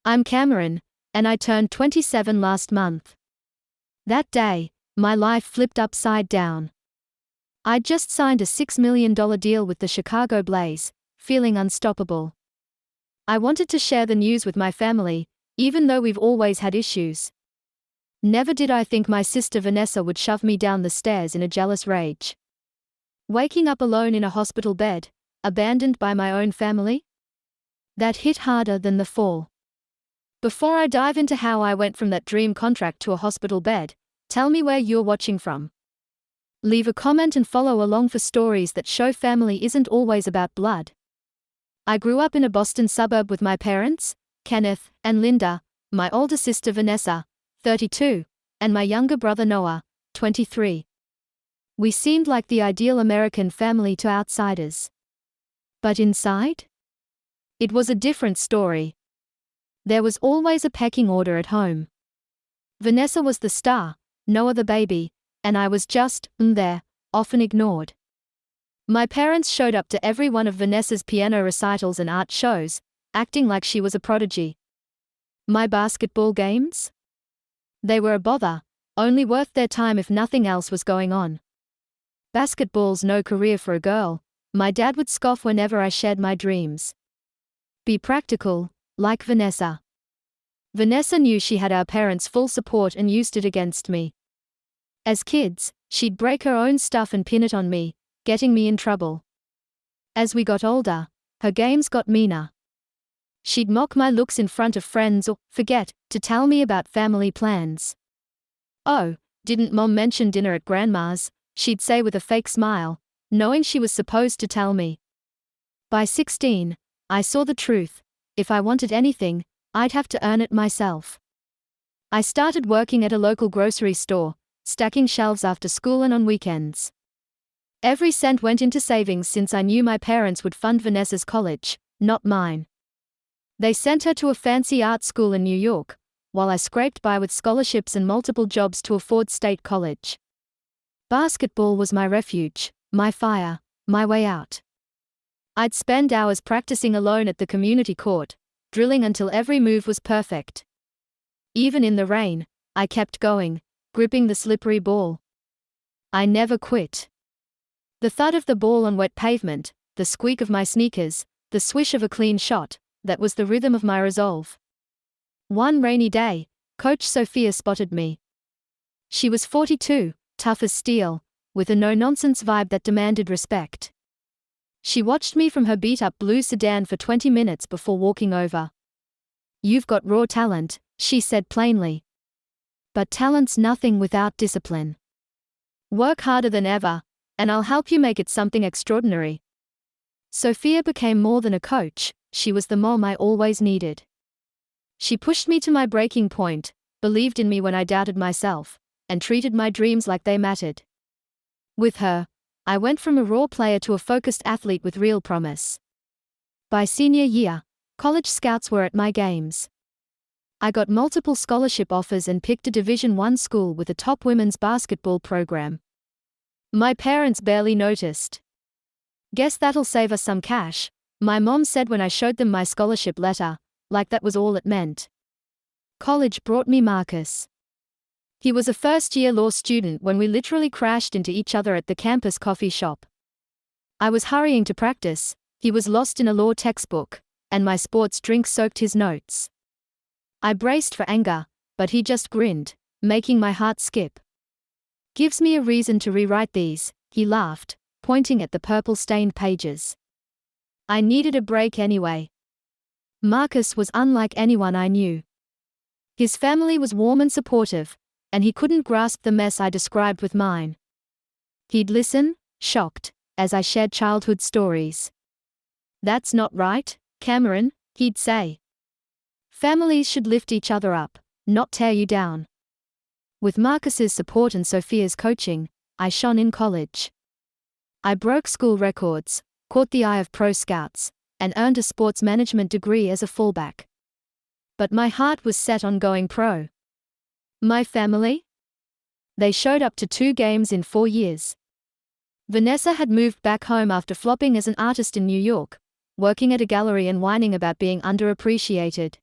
I'm Cameron, and I turned 27 last month. That day, my life flipped upside down. I'd just signed a $6 million deal with the Chicago Blaze, feeling unstoppable. I wanted to share the news with my family, even though we've always had issues. Never did I think my sister Vanessa would shove me down the stairs in a jealous rage. Waking up alone in a hospital bed, abandoned by my own family? That hit harder than the fall. Before I dive into how I went from that dream contract to a hospital bed, tell me where you're watching from. Leave a comment and follow along for stories that show family isn't always about blood. I grew up in a Boston suburb with my parents, Kenneth and Linda, my older sister Vanessa, 32, and my younger brother Noah, 23. We seemed like the ideal American family to outsiders. But inside? It was a different story. There was always a pecking order at home. Vanessa was the star, Noah the baby, and I was just there, often ignored. My parents showed up to every one of Vanessa's piano recitals and art shows, acting like she was a prodigy. My basketball games? They were a bother, only worth their time if nothing else was going on. Basketball's no career for a girl, my dad would scoff whenever I shared my dreams. Be practical, like Vanessa. Vanessa knew she had our parents' full support and used it against me. As kids, she'd break her own stuff and pin it on me, getting me in trouble. As we got older, her games got meaner. She'd mock my looks in front of friends or forget to tell me about family plans. "Oh, didn't Mom mention dinner at Grandma's?" she'd say with a fake smile, knowing she was supposed to tell me. By 16, I saw the truth. If I wanted anything, I'd have to earn it myself. I started working at a local grocery store, stacking shelves after school and on weekends. Every cent went into savings since I knew my parents would fund Vanessa's college, not mine. They sent her to a fancy art school in New York, while I scraped by with scholarships and multiple jobs to afford state college. Basketball was my refuge, my fire, my way out. I'd spend hours practicing alone at the community court, drilling until every move was perfect. Even in the rain, I kept going, gripping the slippery ball. I never quit. The thud of the ball on wet pavement, the squeak of my sneakers, the swish of a clean shot, that was the rhythm of my resolve. One rainy day, Coach Sophia spotted me. She was 42, tough as steel, with a no-nonsense vibe that demanded respect. She watched me from her beat-up blue sedan for 20 minutes before walking over. "You've got raw talent," she said plainly. "But talent's nothing without discipline. Work harder than ever, and I'll help you make it something extraordinary." Sophia became more than a coach, she was the mom I always needed. She pushed me to my breaking point, believed in me when I doubted myself, and treated my dreams like they mattered. With her, I went from a raw player to a focused athlete with real promise. By senior year, college scouts were at my games. I got multiple scholarship offers and picked a Division I school with a top women's basketball program. My parents barely noticed. "Guess that'll save us some cash," my mom said when I showed them my scholarship letter, like that was all it meant. College brought me Marcus. He was a first-year law student when we literally crashed into each other at the campus coffee shop. I was hurrying to practice, he was lost in a law textbook, and my sports drink soaked his notes. I braced for anger, but he just grinned, making my heart skip. "Gives me a reason to rewrite these," he laughed, pointing at the purple-stained pages. I needed a break anyway. Marcus was unlike anyone I knew. His family was warm and supportive, and he couldn't grasp the mess I described with mine. He'd listen, shocked, as I shared childhood stories. "That's not right, Cameron," he'd say. "Families should lift each other up, not tear you down." With Marcus's support and Sophia's coaching, I shone in college. I broke school records, caught the eye of pro scouts, and earned a sports management degree as a fullback. But my heart was set on going pro. My family? They showed up to 2 games in 4 years. Vanessa had moved back home after flopping as an artist in New York, working at a gallery and whining about being underappreciated.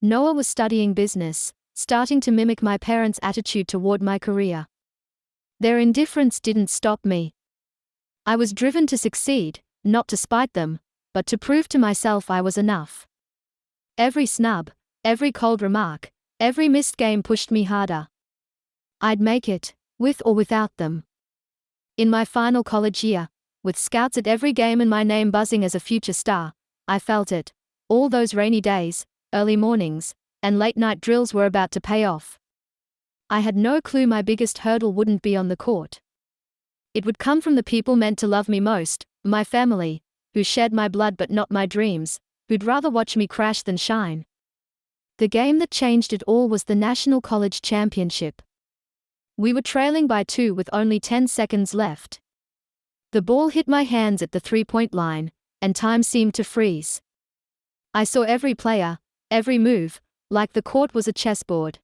Noah was studying business, starting to mimic my parents' attitude toward my career. Their indifference didn't stop me. I was driven to succeed, not to spite them, but to prove to myself I was enough. Every snub, every cold remark, every missed game pushed me harder. I'd make it, with or without them. In my final college year, with scouts at every game and my name buzzing as a future star, I felt it. All those rainy days, early mornings, and late-night drills were about to pay off. I had no clue my biggest hurdle wouldn't be on the court. It would come from the people meant to love me most, my family, who shared my blood but not my dreams, who'd rather watch me crash than shine. The game that changed it all was the National College Championship. We were trailing by 2 with only 10 seconds left. The ball hit my hands at the three-point line, and time seemed to freeze. I saw every player, every move, like the court was a chessboard.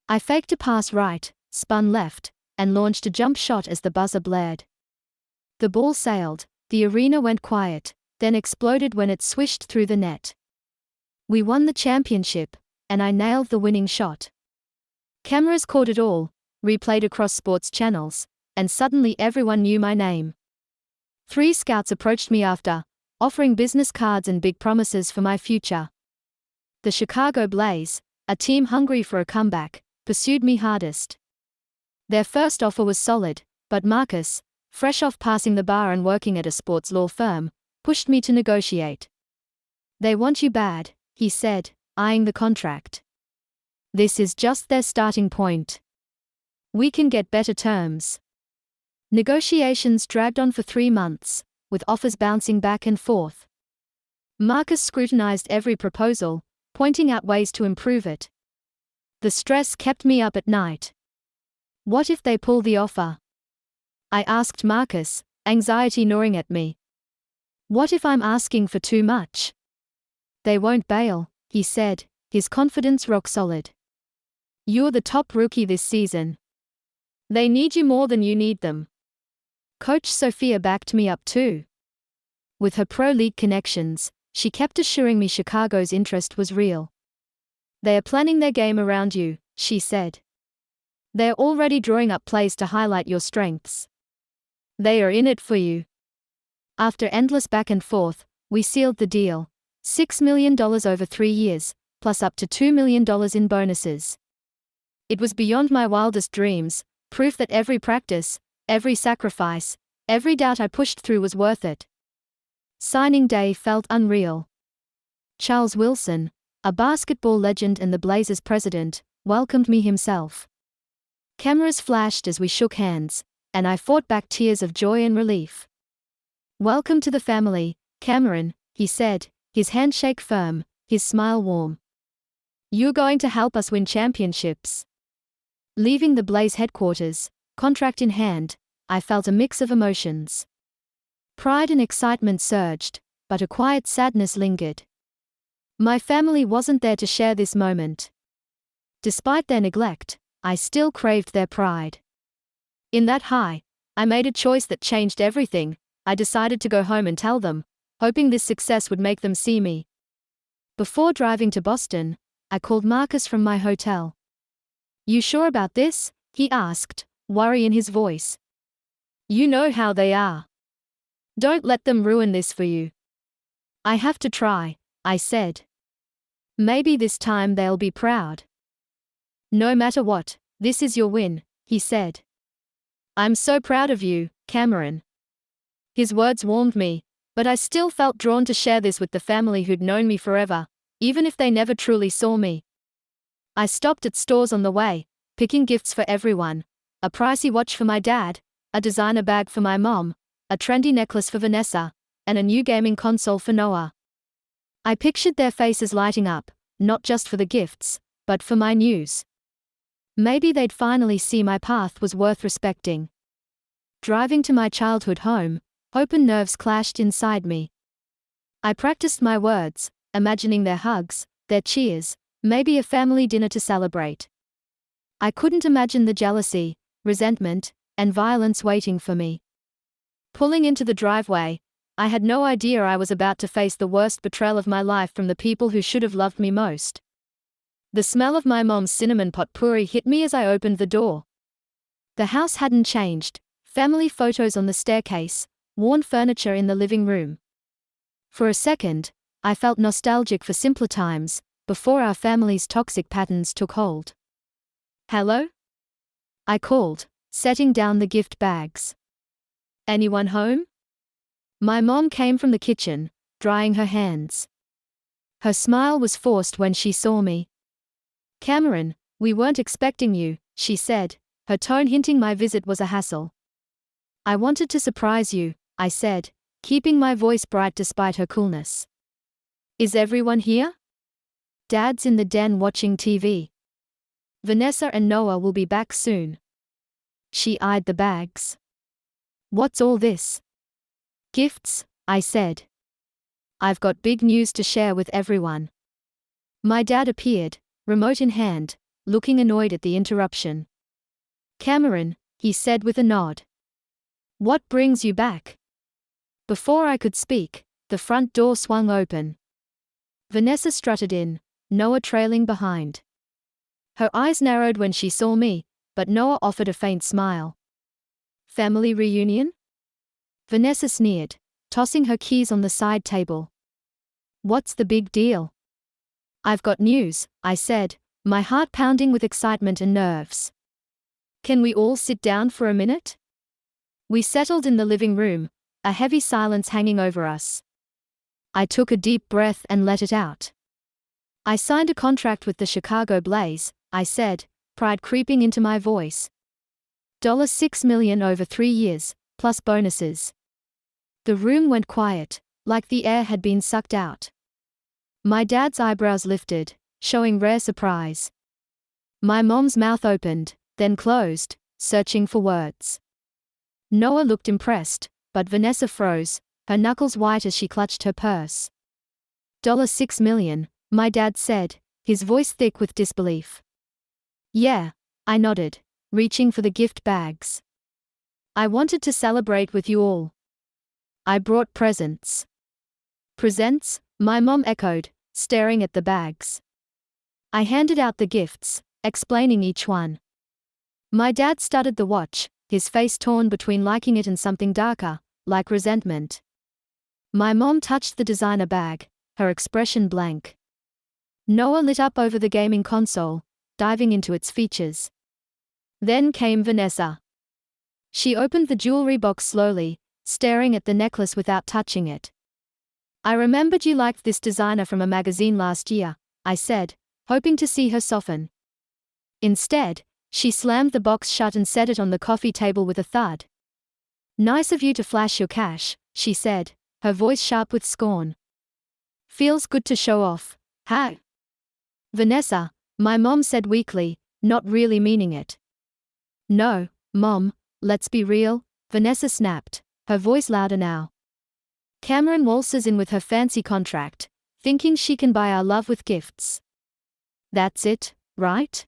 I faked a pass right, spun left, and launched a jump shot as the buzzer blared. The ball sailed, the arena went quiet, then exploded when it swished through the net. We won the championship, and I nailed the winning shot. Cameras caught it all, replayed across sports channels, and suddenly everyone knew my name. 3 scouts approached me after, offering business cards and big promises for my future. The Chicago Blaze, a team hungry for a comeback, pursued me hardest. Their first offer was solid, but Marcus, fresh off passing the bar and working at a sports law firm, pushed me to negotiate. "They want you bad," he said, eyeing the contract. "This is just their starting point. We can get better terms." Negotiations dragged on for 3 months, with offers bouncing back and forth. Marcus scrutinized every proposal, pointing out ways to improve it. The stress kept me up at night. What if they pull the offer? I asked Marcus, anxiety gnawing at me. What if I'm asking for too much? "They won't bail," he said, his confidence rock solid. "You're the top rookie this season. They need you more than you need them." Coach Sophia backed me up too. With her pro league connections, she kept assuring me Chicago's interest was real. "They are planning their game around you," she said. "They're already drawing up plays to highlight your strengths. They are in it for you." After endless back and forth, we sealed the deal. $6 million over 3 years, plus up to $2 million in bonuses. It was beyond my wildest dreams, proof that every practice, every sacrifice, every doubt I pushed through was worth it. Signing day felt unreal. Charles Wilson, a basketball legend and the Blazers' president, welcomed me himself. Cameras flashed as we shook hands, and I fought back tears of joy and relief. "Welcome to the family, Cameron," he said, his handshake firm, his smile warm. "You're going to help us win championships." Leaving the Blaze headquarters, contract in hand, I felt a mix of emotions. Pride and excitement surged, but a quiet sadness lingered. My family wasn't there to share this moment. Despite their neglect, I still craved their pride. In that high, I made a choice that changed everything. I decided to go home and tell them, hoping this success would make them see me. Before driving to Boston, I called Marcus from my hotel. "You sure about this?" he asked, worry in his voice. "You know how they are. Don't let them ruin this for you." "I have to try," I said. "Maybe this time they'll be proud." "No matter what, this is your win," he said. "I'm so proud of you, Cameron." His words warmed me, but I still felt drawn to share this with the family who'd known me forever, even if they never truly saw me. I stopped at stores on the way, picking gifts for everyone: a pricey watch for my dad, a designer bag for my mom, a trendy necklace for Vanessa, and a new gaming console for Noah. I pictured their faces lighting up, not just for the gifts, but for my news. Maybe they'd finally see my path was worth respecting. Driving to my childhood home, hope and nerves clashed inside me. I practiced my words, imagining their hugs, their cheers, maybe a family dinner to celebrate. I couldn't imagine the jealousy, resentment, and violence waiting for me. Pulling into the driveway, I had no idea I was about to face the worst betrayal of my life from the people who should have loved me most. The smell of my mom's cinnamon potpourri hit me as I opened the door. The house hadn't changed. Family photos on the staircase, worn furniture in the living room. For a second, I felt nostalgic for simpler times, before our family's toxic patterns took hold. "Hello?" I called, setting down the gift bags. "Anyone home?" My mom came from the kitchen, drying her hands. Her smile was forced when she saw me. "Cameron, we weren't expecting you," she said, her tone hinting my visit was a hassle. "I wanted to surprise you," I said, keeping my voice bright despite her coolness. "Is everyone here?" "Dad's in the den watching TV. Vanessa and Noah will be back soon." She eyed the bags. "What's all this?" "Gifts," I said. "I've got big news to share with everyone." My dad appeared, remote in hand, looking annoyed at the interruption. "Cameron," he said with a nod. "What brings you back?" Before I could speak, the front door swung open. Vanessa strutted in, Noah trailing behind. Her eyes narrowed when she saw me, but Noah offered a faint smile. "Family reunion?" Vanessa sneered, tossing her keys on the side table. "What's the big deal?" "I've got news," I said, my heart pounding with excitement and nerves. "Can we all sit down for a minute?" We settled in the living room, a heavy silence hanging over us. I took a deep breath and let it out. "I signed a contract with the Chicago Blaze," I said, pride creeping into my voice. $6 million over 3 years, plus bonuses. The room went quiet, like the air had been sucked out. My dad's eyebrows lifted, showing rare surprise. My mom's mouth opened, then closed, searching for words. Noah looked impressed, but Vanessa froze, her knuckles white as she clutched her purse. $6 million, my dad said, his voice thick with disbelief. "Yeah," I nodded, reaching for the gift bags. "I wanted to celebrate with you all. I brought presents." "Presents?" my mom echoed, staring at the bags. I handed out the gifts, explaining each one. My dad studied the watch, his face torn between liking it and something darker, like resentment. My mom touched the designer bag, her expression blank. Noah lit up over the gaming console, diving into its features. Then came Vanessa. She opened the jewelry box slowly, staring at the necklace without touching it. "I remembered you liked this designer from a magazine last year," I said, hoping to see her soften. Instead, she slammed the box shut and set it on the coffee table with a thud. "Nice of you to flash your cash," she said, her voice sharp with scorn. "Feels good to show off, huh?" "Vanessa," my mom said weakly, not really meaning it. "No, Mom, let's be real," Vanessa snapped, her voice louder now. "Cameron waltzes in with her fancy contract, thinking she can buy our love with gifts. That's it, right?"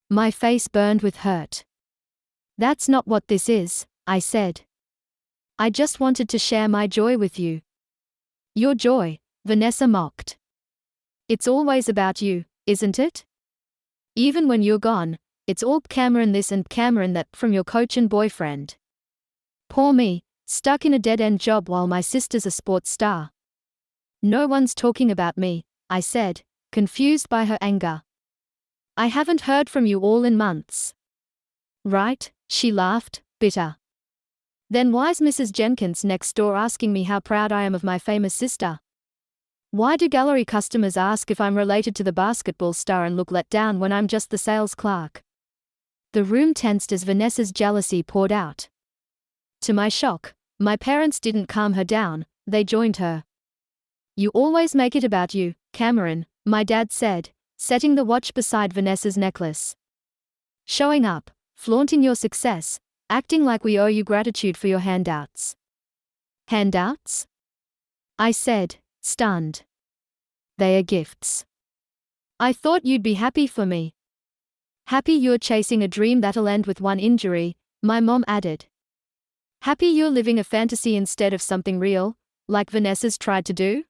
My face burned with hurt. "That's not what this is," I said. "I just wanted to share my joy with you." "Your joy," Vanessa mocked. "It's always about you, isn't it? Even when you're gone, it's all Cameron this and Cameron that from your coach and boyfriend. Poor me, stuck in a dead-end job while my sister's a sports star." "No one's talking about me," I said, confused by her anger. "I haven't heard from you all in months." "Right," she laughed, bitter. "Then why's Mrs. Jenkins next door asking me how proud I am of my famous sister? Why do gallery customers ask if I'm related to the basketball star and look let down when I'm just the sales clerk?" The room tensed as Vanessa's jealousy poured out. To my shock, my parents didn't calm her down, they joined her. "You always make it about you, Cameron," my dad said, setting the watch beside Vanessa's necklace. "Showing up, flaunting your success, acting like we owe you gratitude for your handouts." "Handouts?" I said, stunned. "They are gifts. I thought you'd be happy for me." "Happy you're chasing a dream that'll end with one injury," my mom added. "Happy you're living a fantasy instead of something real, like Vanessa's tried to do?"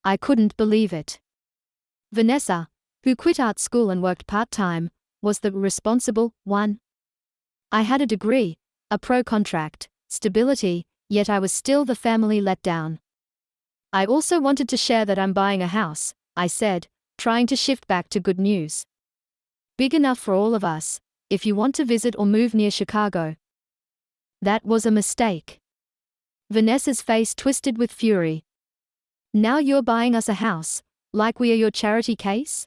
I couldn't believe it. Vanessa, who quit art school and worked part-time, was the responsible one. I had a degree, a pro contract, stability, yet I was still the family letdown. I also wanted to share that I'm buying a house, I said, trying to shift back to good news. Big enough for all of us, if you want to visit or move near Chicago. That was a mistake. Vanessa's face twisted with fury. Now you're buying us a house, like we are your charity case?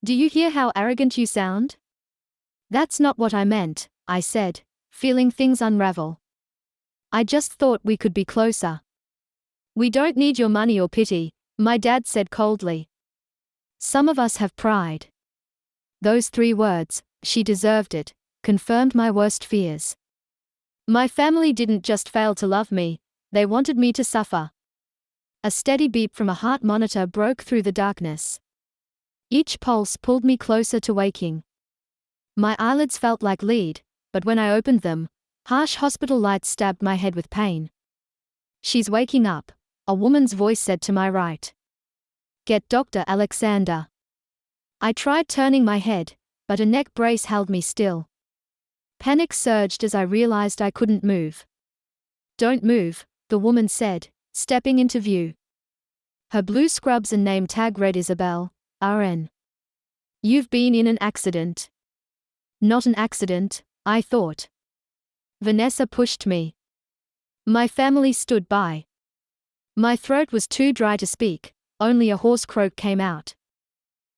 Do you hear how arrogant you sound? That's not what I meant, I said, feeling things unravel. I just thought we could be closer. We don't need your money or pity, my dad said coldly. Some of us have pride. Those 3 words, she deserved it, confirmed my worst fears. My family didn't just fail to love me, they wanted me to suffer. A steady beep from a heart monitor broke through the darkness. Each pulse pulled me closer to waking. My eyelids felt like lead, but when I opened them, harsh hospital lights stabbed my head with pain. She's waking up, a woman's voice said to my right. Get Dr. Alexander. I tried turning my head, but a neck brace held me still. Panic surged as I realized I couldn't move. Don't move, the woman said, stepping into view. Her blue scrubs and name tag read Isabel, RN. You've been in an accident. Not an accident, I thought. Vanessa pushed me. My family stood by. My throat was too dry to speak, only a hoarse croak came out.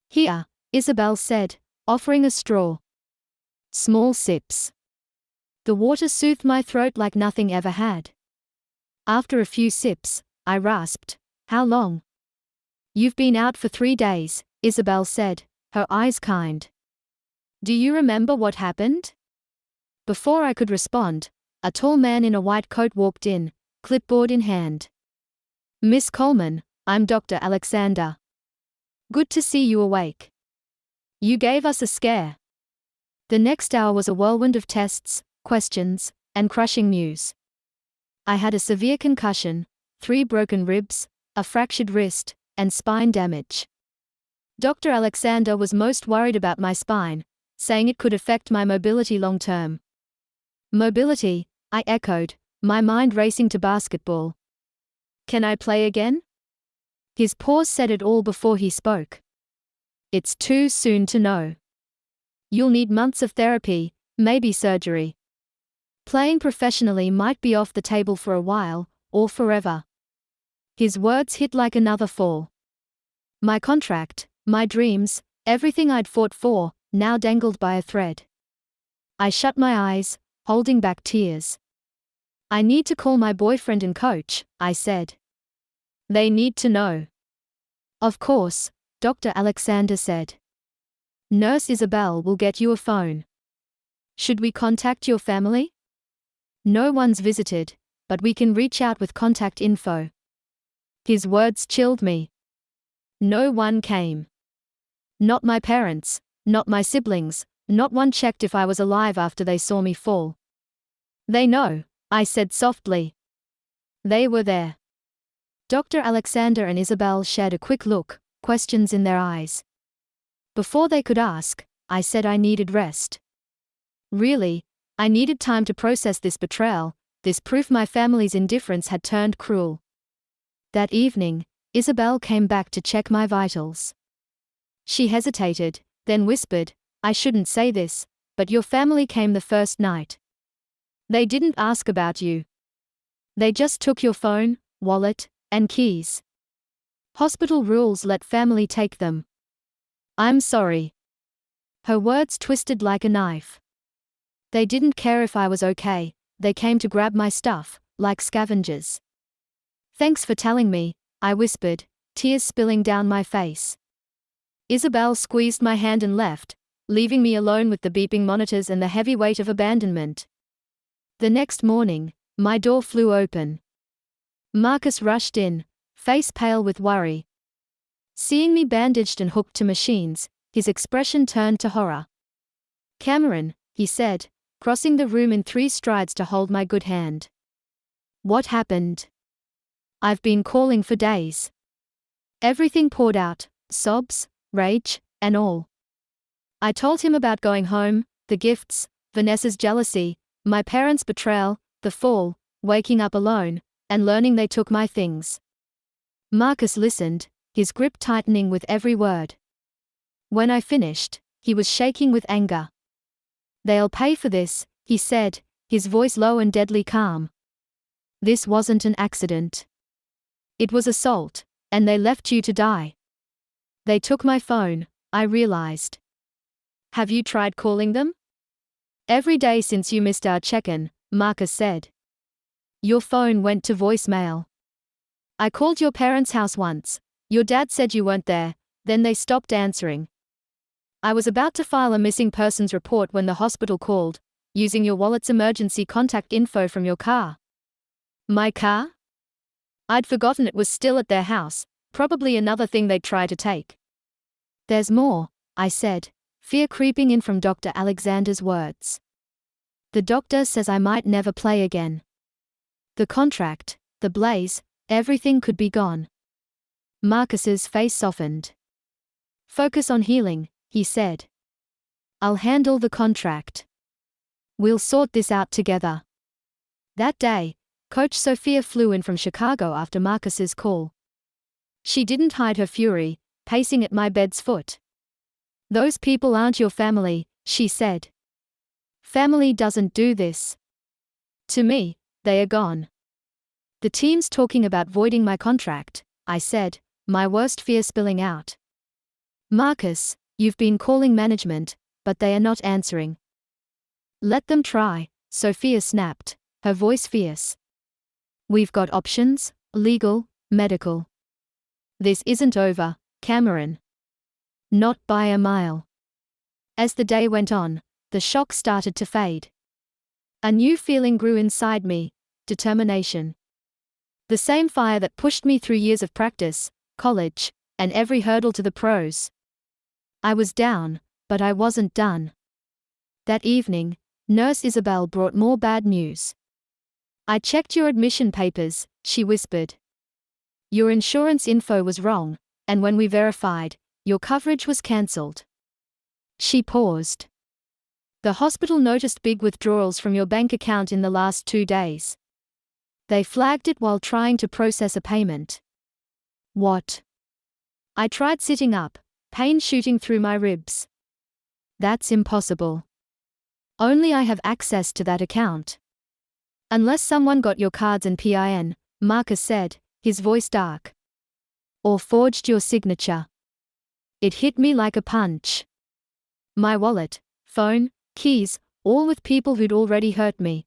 Here, Isabel said, offering a straw. Small sips. The water soothed my throat like nothing ever had. After a few sips, I rasped, How long? You've been out for 3 days, Isabel said, her eyes kind. Do you remember what happened? Before I could respond, a tall man in a white coat walked in, clipboard in hand. Miss Coleman, I'm Dr. Alexander. Good to see you awake. You gave us a scare. The next hour was a whirlwind of tests, questions, and crushing news. I had a severe concussion, 3 broken ribs, a fractured wrist, and spine damage. Dr. Alexander was most worried about my spine, saying it could affect my mobility long term. Mobility, I echoed, my mind racing to basketball. Can I play again? His pause said it all before he spoke. It's too soon to know. You'll need months of therapy, maybe surgery. Playing professionally might be off the table for a while, or forever. His words hit like another fall. My contract, my dreams, everything I'd fought for, now dangled by a thread. I shut my eyes, holding back tears. I need to call my boyfriend and coach, I said. They need to know. Of course, Dr. Alexander said. Nurse Isabel will get you a phone. Should we contact your family? No one's visited, but we can reach out with contact info. His words chilled me. No one came. Not my parents, not my siblings, not one checked if I was alive after they saw me fall. They know, I said softly. They were there. Dr. Alexander and Isabel shared a quick look, questions in their eyes. Before they could ask, I said I needed rest. Really, I needed time to process this betrayal, this proof my family's indifference had turned cruel. That evening, Isabel came back to check my vitals. She hesitated, then whispered, I shouldn't say this, but your family came the first night. They didn't ask about you. They just took your phone, wallet, and keys. Hospital rules let family take them. I'm sorry. Her words twisted like a knife. They didn't care if I was okay, they came to grab my stuff, like scavengers. Thanks for telling me, I whispered, tears spilling down my face. Isabel squeezed my hand and left, leaving me alone with the beeping monitors and the heavy weight of abandonment. The next morning, my door flew open. Marcus rushed in, face pale with worry. Seeing me bandaged and hooked to machines, his expression turned to horror. Cameron, he said, crossing the room in 3 strides to hold my good hand. What happened? I've been calling for days. Everything poured out, sobs, rage, and all. I told him about going home, the gifts, Vanessa's jealousy, my parents' betrayal, the fall, waking up alone, and learning they took my things. Marcus listened, his grip tightening with every word. When I finished, he was shaking with anger. "They'll pay for this," he said, his voice low and deadly calm. "This wasn't an accident. It was assault, and they left you to die. They took my phone," I realized. "Have you tried calling them?" "Every day since you missed our check-in," Marcus said. "Your phone went to voicemail. I called your parents' house once. Your dad said you weren't there, then they stopped answering. I was about to file a missing persons report when the hospital called, using your wallet's emergency contact info from your car." "My car?" I'd forgotten it was still at their house, probably another thing they'd try to take. "There's more," I said, fear creeping in from Dr. Alexander's words. "The doctor says I might never play again. The contract, the blaze, everything could be gone." Marcus's face softened. "Focus on healing," he said. "I'll handle the contract. We'll sort this out together." That day, Coach Sophia flew in from Chicago after Marcus's call. She didn't hide her fury, pacing at my bed's foot. "Those people aren't your family," she said. "Family doesn't do this. To me, they are gone." "The team's talking about voiding my contract," I said, my worst fear spilling out. "Marcus, you've been calling management, but they are not answering." "Let them try," Sophia snapped, her voice fierce. "We've got options, legal, medical. This isn't over, Cameron. Not by a mile." As the day went on, the shock started to fade. A new feeling grew inside me, determination. The same fire that pushed me through years of practice, college, and every hurdle to the pros. I was down, but I wasn't done. That evening, Nurse Isabel brought more bad news. "I checked your admission papers," she whispered. "Your insurance info was wrong, and when we verified, your coverage was cancelled." She paused. "The hospital noticed big withdrawals from your bank account in the last 2 days. They flagged it while trying to process a payment." "What?" I tried sitting up, pain shooting through my ribs. "That's impossible. Only I have access to that account." "Unless someone got your cards and PIN," Marcus said, his voice dark. "Or forged your signature." It hit me like a punch. My wallet, phone, keys, all with people who'd already hurt me.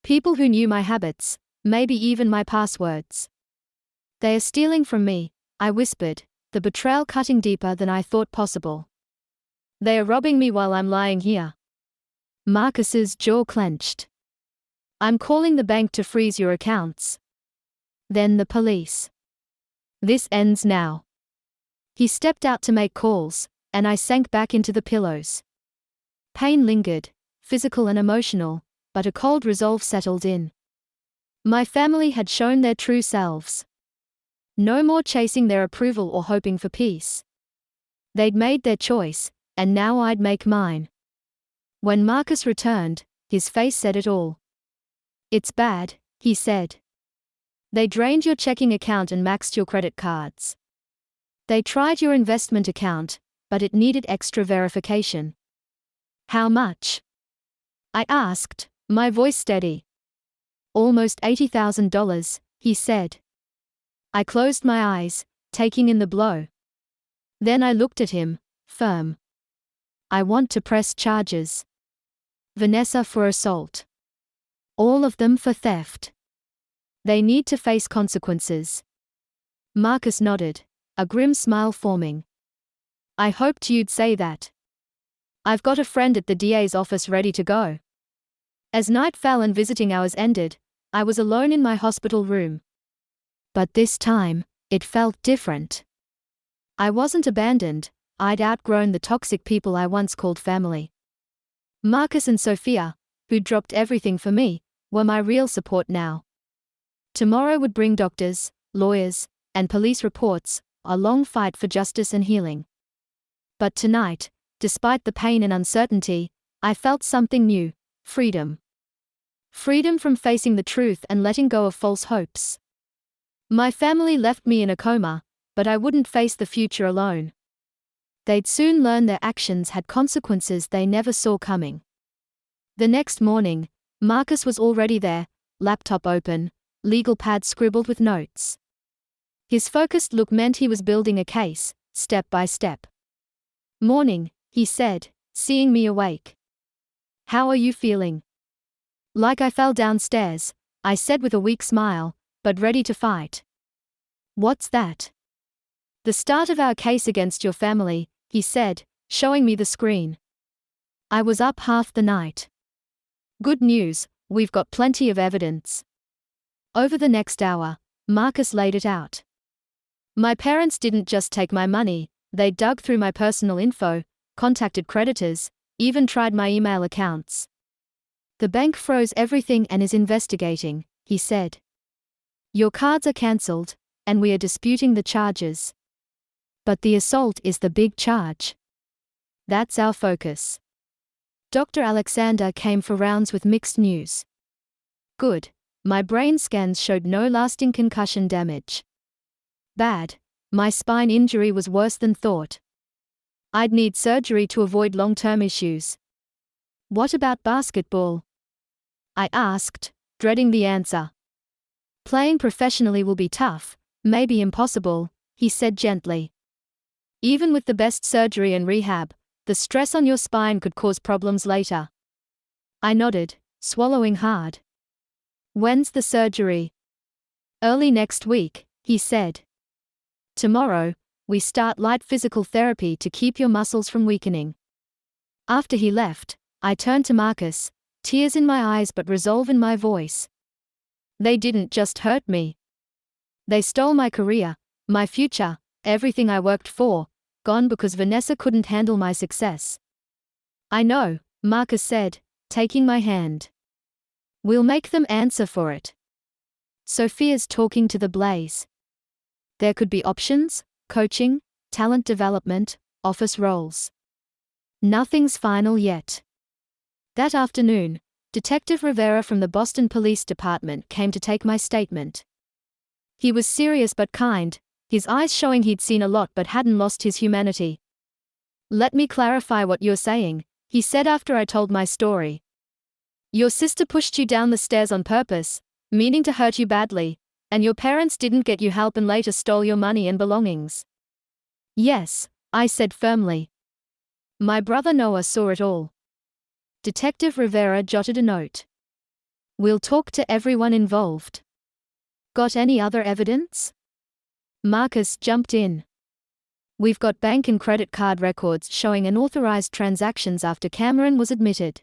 People who knew my habits, maybe even my passwords. "They are stealing from me," I whispered, the betrayal cutting deeper than I thought possible. "They are robbing me while I'm lying here." Marcus's jaw clenched. "I'm calling the bank to freeze your accounts. Then the police. This ends now." He stepped out to make calls, and I sank back into the pillows. Pain lingered, physical and emotional, but a cold resolve settled in. My family had shown their true selves. No more chasing their approval or hoping for peace. They'd made their choice, and now I'd make mine. When Marcus returned, his face said it all. "It's bad," he said. "They drained your checking account and maxed your credit cards. They tried your investment account, but it needed extra verification." "How much?" I asked, my voice steady. "Almost $80,000, he said. I closed my eyes, taking in the blow. Then I looked at him, firm. "I want to press charges. Vanessa for assault. All of them for theft. They need to face consequences." Marcus nodded, a grim smile forming. "I hoped you'd say that. I've got a friend at the DA's office ready to go." As night fell and visiting hours ended, I was alone in my hospital room. But this time, it felt different. I wasn't abandoned, I'd outgrown the toxic people I once called family. Marcus and Sophia, who'd dropped everything for me, were my real support now. Tomorrow would bring doctors, lawyers, and police reports, a long fight for justice and healing. But tonight, despite the pain and uncertainty, I felt something new: freedom. Freedom from facing the truth and letting go of false hopes. My family left me in a coma, but I wouldn't face the future alone. They'd soon learn their actions had consequences they never saw coming. The next morning, Marcus was already there, laptop open, legal pad scribbled with notes. His focused look meant he was building a case, step by step. "Morning," he said, seeing me awake. "How are you feeling?" "Like I fell downstairs," I said with a weak smile, but ready to fight. "What's that?" "The start of our case against your family," he said, showing me the screen. I was up half the night. "Good news, we've got plenty of evidence." Over the next hour, Marcus laid it out. My parents didn't just take my money, they dug through my personal info, contacted creditors, even tried my email accounts. "The bank froze everything and is investigating," he said. "Your cards are cancelled, and we are disputing the charges. But the assault is the big charge. That's our focus." Dr. Alexander came for rounds with mixed news. Good. My brain scans showed no lasting concussion damage. Bad. My spine injury was worse than thought. I'd need surgery to avoid long-term issues. "What about basketball?" I asked, dreading the answer. "Playing professionally will be tough, maybe impossible," he said gently. "Even with the best surgery and rehab, the stress on your spine could cause problems later." I nodded, swallowing hard. "When's the surgery?" "Early next week," he said. "Tomorrow, we start light physical therapy to keep your muscles from weakening." After he left, I turned to Marcus, tears in my eyes but resolve in my voice. "They didn't just hurt me. They stole my career, my future, everything I worked for, gone because Vanessa couldn't handle my success." "I know," Marcus said, taking my hand. "We'll make them answer for it." Sophia's talking to the Blaze. There could be options: coaching, talent development, office roles. Nothing's final yet. That afternoon, Detective Rivera from the Boston Police Department came to take my statement. He was serious but kind, his eyes showing he'd seen a lot but hadn't lost his humanity. "Let me clarify what you're saying," he said after I told my story. "Your sister pushed you down the stairs on purpose, meaning to hurt you badly, and your parents didn't get you help and later stole your money and belongings." "Yes," I said firmly. "My brother Noah saw it all." Detective Rivera jotted a note. "We'll talk to everyone involved." "Got any other evidence?" Marcus jumped in. "We've got bank and credit card records showing unauthorized transactions after Cameron was admitted.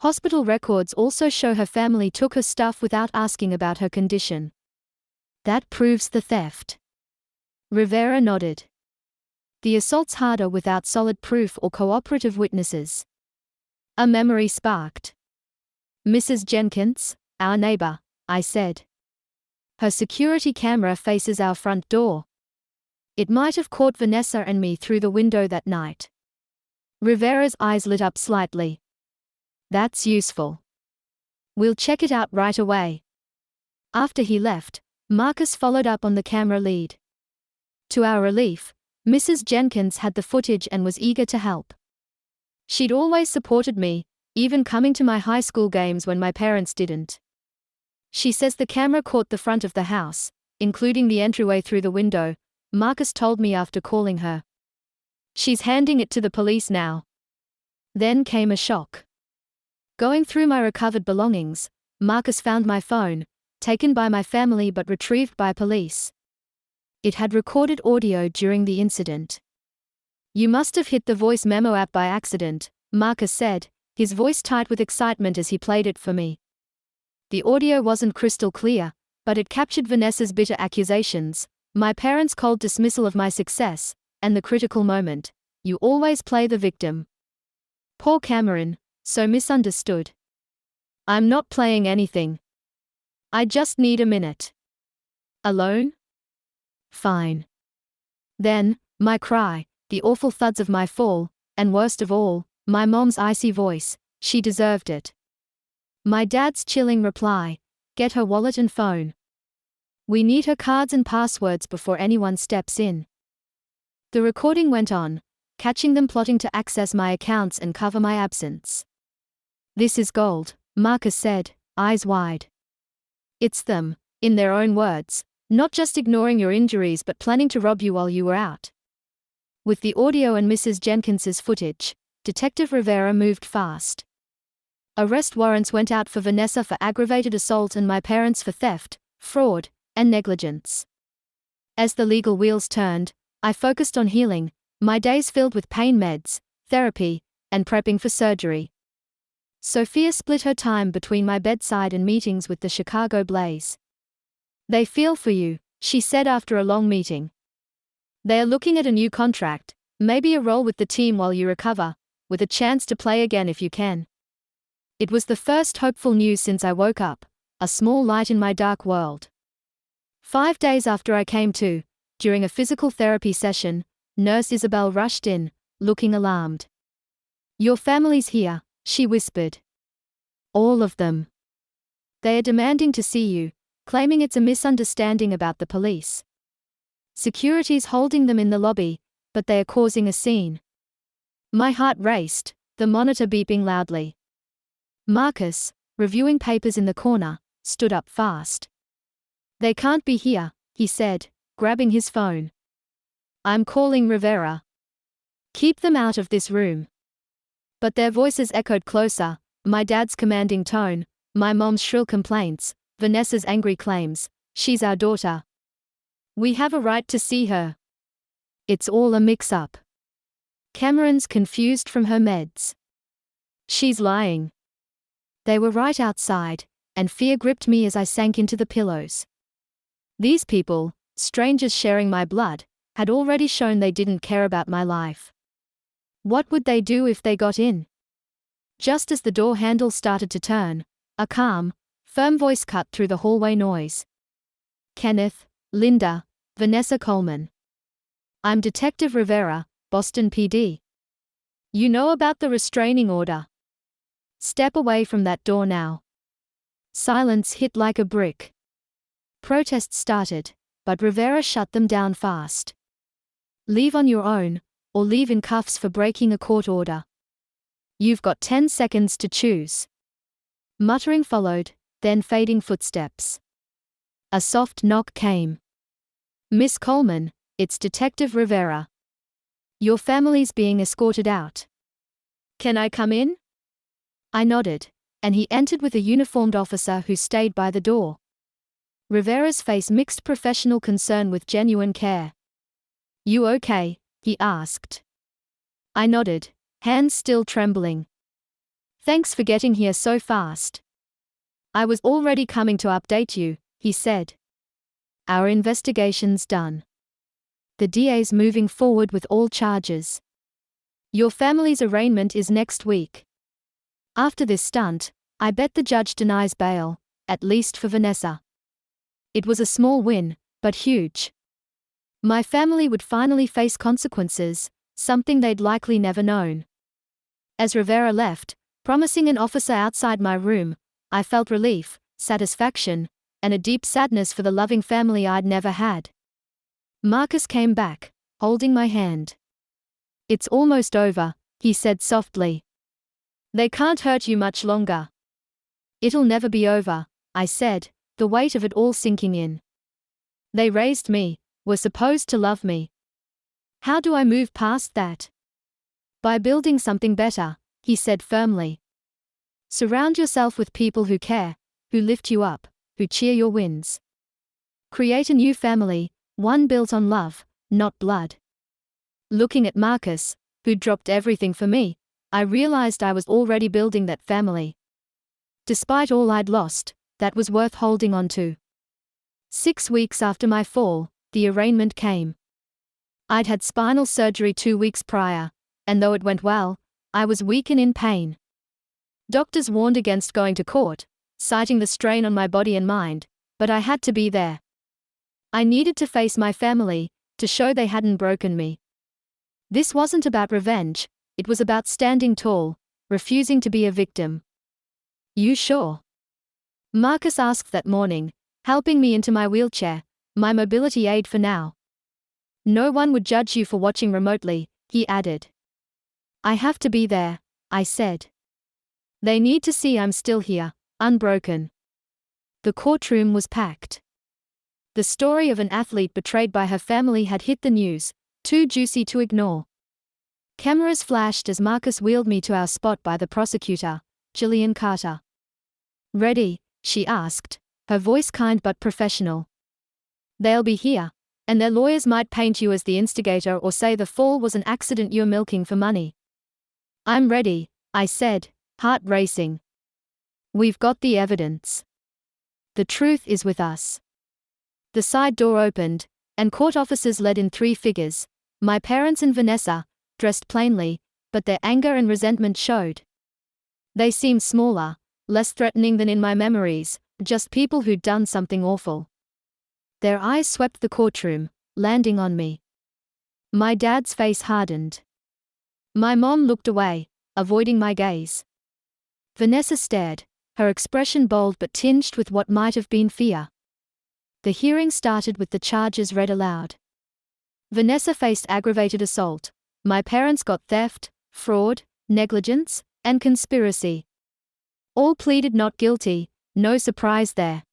Hospital records also show her family took her stuff without asking about her condition." "That proves the theft." Rivera nodded. "The assault's harder without solid proof or cooperative witnesses." A memory sparked. "Mrs. Jenkins, our neighbor," I said. "Her security camera faces our front door. It might have caught Vanessa and me through the window that night." Rivera's eyes lit up slightly. "That's useful. We'll check it out right away." After he left, Marcus followed up on the camera lead. To our relief, Mrs. Jenkins had the footage and was eager to help. She'd always supported me, even coming to my high school games when my parents didn't. She says the camera caught the front of the house, including the entryway through the window, Marcus told me after calling her. "She's handing it to the police now." Then came a shock. Going through my recovered belongings, Marcus found my phone, taken by my family but retrieved by police. It had recorded audio during the incident. "You must have hit the voice memo app by accident," Marcus said, his voice tight with excitement as he played it for me. The audio wasn't crystal clear, but it captured Vanessa's bitter accusations, my parents' cold dismissal of my success, and the critical moment: "You always play the victim. Poor Cameron, so misunderstood." "I'm not playing anything. I just need a minute." "Alone?" "Fine." Then, my cry, the awful thuds of my fall, and worst of all, my mom's icy voice, she deserved it. My dad's chilling reply, get her wallet and phone. We need her cards and passwords before anyone steps in. The recording went on, catching them plotting to access my accounts and cover my absence. This is gold, Marcus said, eyes wide. It's them, in their own words, not just ignoring your injuries but planning to rob you while you were out. With the audio and Mrs. Jenkins's footage, Detective Rivera moved fast. Arrest warrants went out for Vanessa for aggravated assault and my parents for theft, fraud, and negligence. As the legal wheels turned, I focused on healing, my days filled with pain meds, therapy, and prepping for surgery. Sophia split her time between my bedside and meetings with the Chicago Blaze. They feel for you, she said after a long meeting. They are looking at a new contract, maybe a role with the team while you recover, with a chance to play again if you can. It was the first hopeful news since I woke up, a small light in my dark world. 5 days after I came to, during a physical therapy session, Nurse Isabel rushed in, looking alarmed. Your family's here, she whispered. All of them. They are demanding to see you, claiming it's a misunderstanding about the police. Security's holding them in the lobby, but they are causing a scene. My heart raced, the monitor beeping loudly. Marcus, reviewing papers in the corner, stood up fast. They can't be here, he said, grabbing his phone. I'm calling Rivera. Keep them out of this room. But their voices echoed closer, my dad's commanding tone, my mom's shrill complaints, Vanessa's angry claims, she's our daughter. We have a right to see her. It's all a mix-up. Cameron's confused from her meds. She's lying. They were right outside, and fear gripped me as I sank into the pillows. These people, strangers sharing my blood, had already shown they didn't care about my life. What would they do if they got in? Just as the door handle started to turn, a calm, firm voice cut through the hallway noise. Kenneth, Linda, Vanessa Coleman. I'm Detective Rivera, Boston PD. You know about the restraining order. Step away from that door now. Silence hit like a brick. Protests started, but Rivera shut them down fast. Leave on your own, or leave in cuffs for breaking a court order. You've got 10 seconds to choose. Muttering followed, then fading footsteps. A soft knock came. Miss Coleman, it's Detective Rivera. Your family's being escorted out. Can I come in? I nodded, and he entered with a uniformed officer who stayed by the door. Rivera's face mixed professional concern with genuine care. You okay? He asked. I nodded, hands still trembling. Thanks for getting here so fast. I was already coming to update you, he said. Our investigation's done. The DA's moving forward with all charges. Your family's arraignment is next week. After this stunt, I bet the judge denies bail, at least for Vanessa. It was a small win, but huge. My family would finally face consequences, something they'd likely never known. As Rivera left, promising an officer outside my room, I felt relief, satisfaction, and a deep sadness for the loving family I'd never had. Marcus came back, holding my hand. It's almost over, he said softly. They can't hurt you much longer. It'll never be over, I said, the weight of it all sinking in. They raised me, were supposed to love me. How do I move past that? By building something better, he said firmly. Surround yourself with people who care, who lift you up, who cheer your wins. Create a new family, one built on love, not blood. Looking at Marcus, who'd dropped everything for me, I realized I was already building that family. Despite all I'd lost, that was worth holding on to. 6 weeks after my fall, the arraignment came. I'd had spinal surgery 2 weeks prior, and though it went well, I was weak and in pain. Doctors warned against going to court, citing the strain on my body and mind, but I had to be there. I needed to face my family, to show they hadn't broken me. This wasn't about revenge, it was about standing tall, refusing to be a victim. You sure? Marcus asked that morning, helping me into my wheelchair, my mobility aid for now. No one would judge you for watching remotely, he added. I have to be there, I said. They need to see I'm still here, unbroken. The courtroom was packed. The story of an athlete betrayed by her family had hit the news, too juicy to ignore. Cameras flashed as Marcus wheeled me to our spot by the prosecutor, Gillian Carter. Ready? She asked, her voice kind but professional. They'll be here, and their lawyers might paint you as the instigator or say the fall was an accident you're milking for money. I'm ready, I said, heart racing. We've got the evidence. The truth is with us. The side door opened, and court officers led in 3 figures, my parents and Vanessa, dressed plainly, but their anger and resentment showed. They seemed smaller, less threatening than in my memories, just people who'd done something awful. Their eyes swept the courtroom, landing on me. My dad's face hardened. My mom looked away, avoiding my gaze. Vanessa stared, her expression bold but tinged with what might have been fear. The hearing started with the charges read aloud. Vanessa faced aggravated assault. My parents got theft, fraud, negligence, and conspiracy. All pleaded not guilty, no surprise there.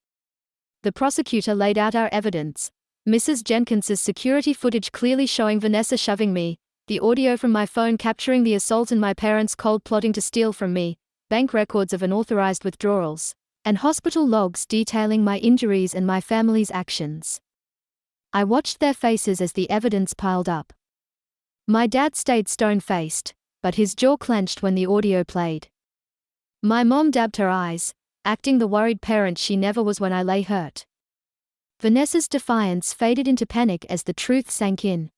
The prosecutor laid out our evidence. Mrs. Jenkins's security footage clearly showing Vanessa shoving me, the audio from my phone capturing the assault and my parents cold plotting to steal from me, bank records of unauthorized withdrawals, and hospital logs detailing my injuries and my family's actions. I watched their faces as the evidence piled up. My dad stayed stone-faced, but his jaw clenched when the audio played. My mom dabbed her eyes, acting the worried parent she never was when I lay hurt. Vanessa's defiance faded into panic as the truth sank in.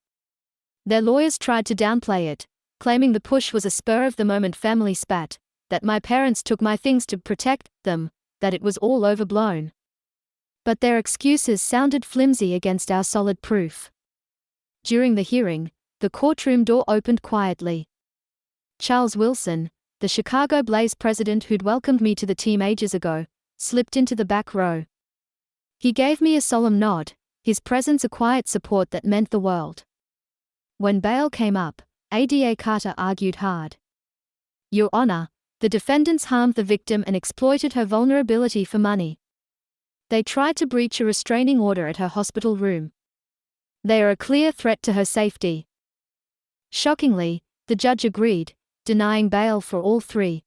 Their lawyers tried to downplay it, claiming the push was a spur-of-the-moment family spat, that my parents took my things to protect them, that it was all overblown. But their excuses sounded flimsy against our solid proof. During the hearing, the courtroom door opened quietly. Charles Wilson, the Chicago Blaze president who'd welcomed me to the team ages ago, slipped into the back row. He gave me a solemn nod, his presence a quiet support that meant the world. When bail came up, ADA Carter argued hard. Your Honor, the defendants harmed the victim and exploited her vulnerability for money. They tried to breach a restraining order at her hospital room. They are a clear threat to her safety. Shockingly, the judge agreed, denying bail for all 3.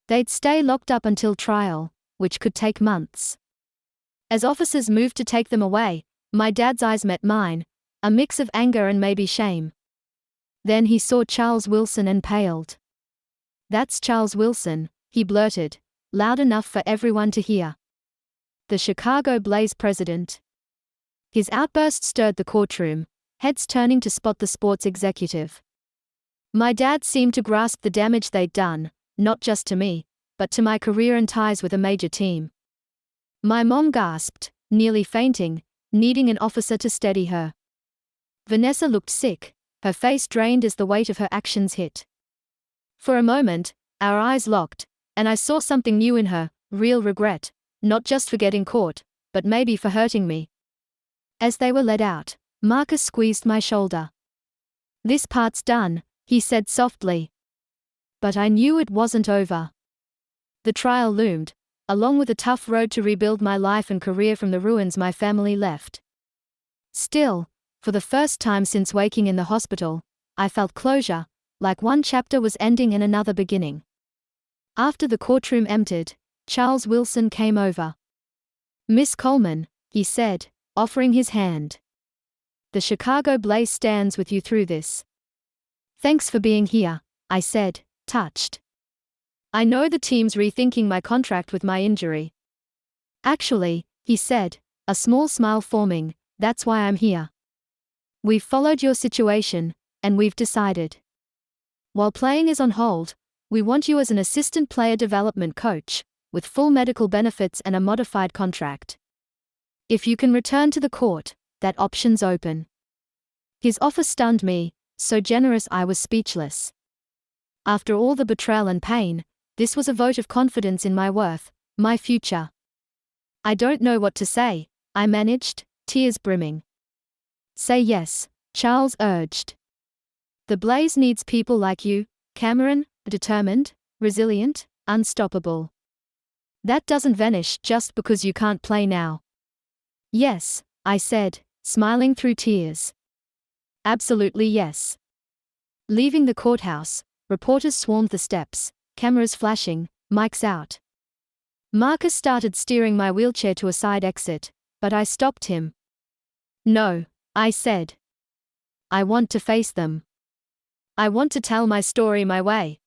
They'd stay locked up until trial, which could take months. As officers moved to take them away, my dad's eyes met mine, a mix of anger and maybe shame. Then he saw Charles Wilson and paled. That's Charles Wilson, he blurted, loud enough for everyone to hear. The Chicago Blaze president. His outburst stirred the courtroom, heads turning to spot the sports executive. My dad seemed to grasp the damage they'd done, not just to me, but to my career and ties with a major team. My mom gasped, nearly fainting, needing an officer to steady her. Vanessa looked sick, her face drained as the weight of her actions hit. For a moment, our eyes locked, and I saw something new in her, real regret, not just for getting caught, but maybe for hurting me. As they were led out, Marcus squeezed my shoulder. This part's done, he said softly. But I knew it wasn't over. The trial loomed, along with a tough road to rebuild my life and career from the ruins my family left. Still, for the first time since waking in the hospital, I felt closure, like one chapter was ending and another beginning. After the courtroom emptied, Charles Wilson came over. Miss Coleman, he said, offering his hand. The Chicago Blaze stands with you through this. Thanks for being here, I said, touched. I know the team's rethinking my contract with my injury. Actually, he said, a small smile forming, that's why I'm here. We've followed your situation, and we've decided. While playing is on hold, we want you as an assistant player development coach, with full medical benefits and a modified contract. If you can return to the court, that option's open. His offer stunned me, so generous I was speechless. After all the betrayal and pain, this was a vote of confidence in my worth, my future. I don't know what to say, I managed, tears brimming. Say yes, Charles urged. The Blaze needs people like you, Cameron, determined, resilient, unstoppable. That doesn't vanish just because you can't play now. Yes, I said, smiling through tears. Absolutely yes. Leaving the courthouse, reporters swarmed the steps, cameras flashing, mics out. Marcus started steering my wheelchair to a side exit, but I stopped him. No, I said. I want to face them. I want to tell my story my way.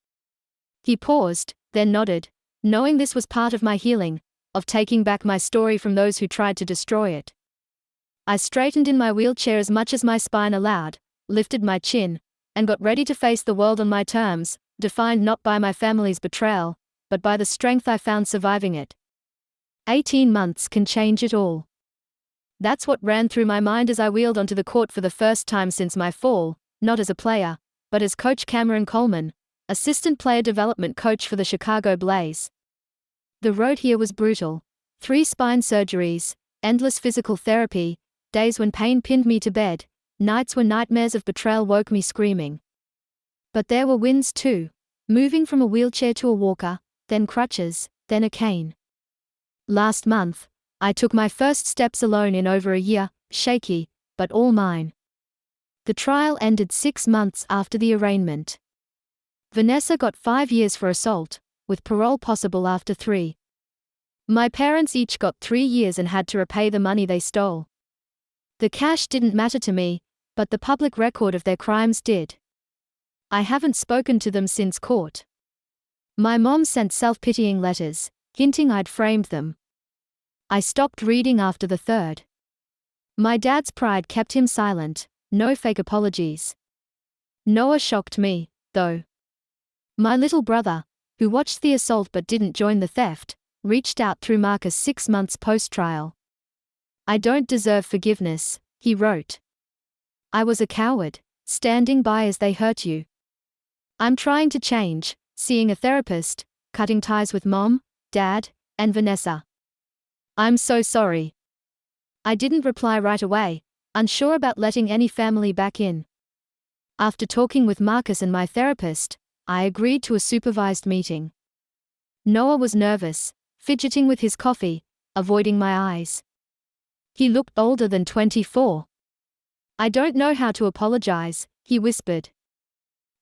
He paused, then nodded, knowing this was part of my healing, of taking back my story from those who tried to destroy it. I straightened in my wheelchair as much as my spine allowed, lifted my chin, and got ready to face the world on my terms, defined not by my family's betrayal, but by the strength I found surviving it. 18 months can change it all. That's what ran through my mind as I wheeled onto the court for the first time since my fall, not as a player, but as Coach Cameron Coleman, assistant player development coach for the Chicago Blaze. The road here was brutal. 3 spine surgeries, endless physical therapy, days when pain pinned me to bed, nights when nightmares of betrayal woke me screaming. But there were wins too, moving from a wheelchair to a walker, then crutches, then a cane. Last month, I took my first steps alone in over a year, shaky, but all mine. The trial ended 6 months after the arraignment. Vanessa got 5 years for assault, with parole possible after 3. My parents each got 3 years and had to repay the money they stole. The cash didn't matter to me, but the public record of their crimes did. I haven't spoken to them since court. My mom sent self-pitying letters, hinting I'd framed them. I stopped reading after the 3rd. My dad's pride kept him silent, no fake apologies. Noah shocked me, though. My little brother, who watched the assault but didn't join the theft, reached out through Marcus 6 months post-trial. I don't deserve forgiveness, he wrote. I was a coward, standing by as they hurt you. I'm trying to change, seeing a therapist, cutting ties with Mom, Dad, and Vanessa. I'm so sorry. I didn't reply right away, unsure about letting any family back in. After talking with Marcus and my therapist, I agreed to a supervised meeting. Noah was nervous, fidgeting with his coffee, avoiding my eyes. He looked older than 24. I don't know how to apologize, he whispered.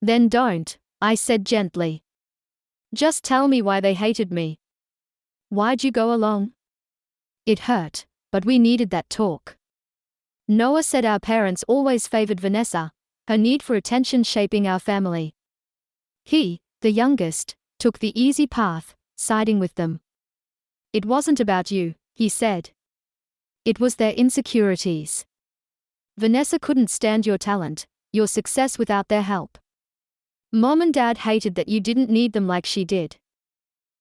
Then don't, I said gently. Just tell me why they hated me. Why'd you go along? It hurt, but we needed that talk. Noah said our parents always favored Vanessa, her need for attention shaping our family. He, the youngest, took the easy path, siding with them. It wasn't about you, he said. It was their insecurities. Vanessa couldn't stand your talent, your success without their help. Mom and Dad hated that you didn't need them like she did.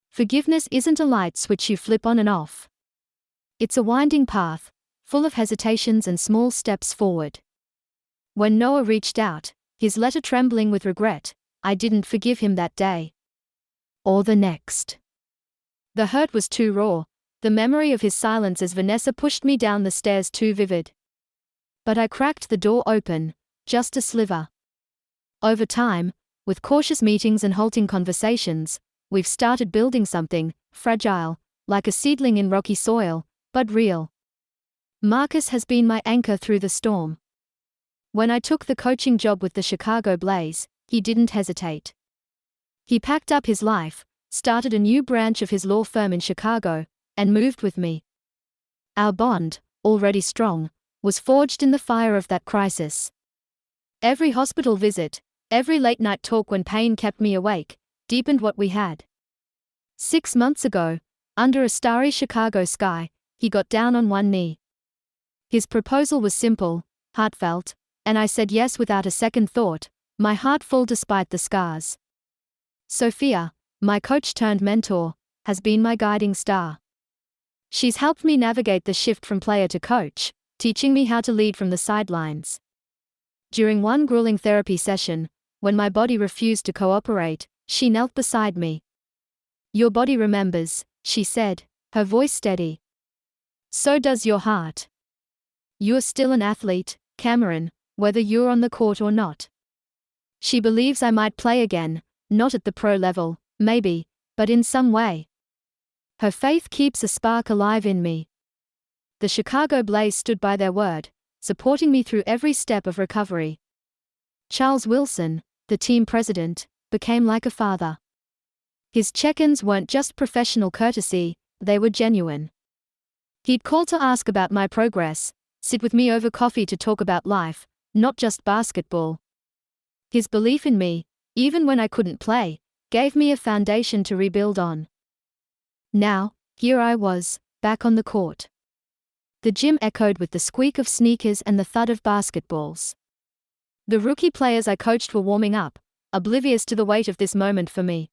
Forgiveness isn't a light switch you flip on and off. It's a winding path, full of hesitations and small steps forward. When Noah reached out, his letter trembling with regret, I didn't forgive him that day. Or the next. The hurt was too raw, the memory of his silence as Vanessa pushed me down the stairs too vivid. But I cracked the door open, just a sliver. Over time, with cautious meetings and halting conversations, we've started building something, fragile, like a seedling in rocky soil, but real. Marcus has been my anchor through the storm. When I took the coaching job with the Chicago Blaze, he didn't hesitate. He packed up his life, started a new branch of his law firm in Chicago, and moved with me. Our bond, already strong, was forged in the fire of that crisis. Every hospital visit, every late-night talk when pain kept me awake, deepened what we had. 6 months ago, under a starry Chicago sky, he got down on one knee. His proposal was simple, heartfelt, and I said yes without a second thought, my heart full despite the scars. Sophia, my coach turned mentor, has been my guiding star. She's helped me navigate the shift from player to coach, teaching me how to lead from the sidelines. During one grueling therapy session, when my body refused to cooperate, she knelt beside me. "Your body remembers," she said, her voice steady. "So does your heart. You're still an athlete, Cameron, whether you're on the court or not." She believes I might play again, not at the pro level, maybe, but in some way. Her faith keeps a spark alive in me. The Chicago Blaze stood by their word, supporting me through every step of recovery. Charles Wilson, the team president, became like a father. His check-ins weren't just professional courtesy, they were genuine. He'd call to ask about my progress, sit with me over coffee to talk about life, not just basketball. His belief in me, even when I couldn't play, gave me a foundation to rebuild on. Now, here I was, back on the court. The gym echoed with the squeak of sneakers and the thud of basketballs. The rookie players I coached were warming up, oblivious to the weight of this moment for me.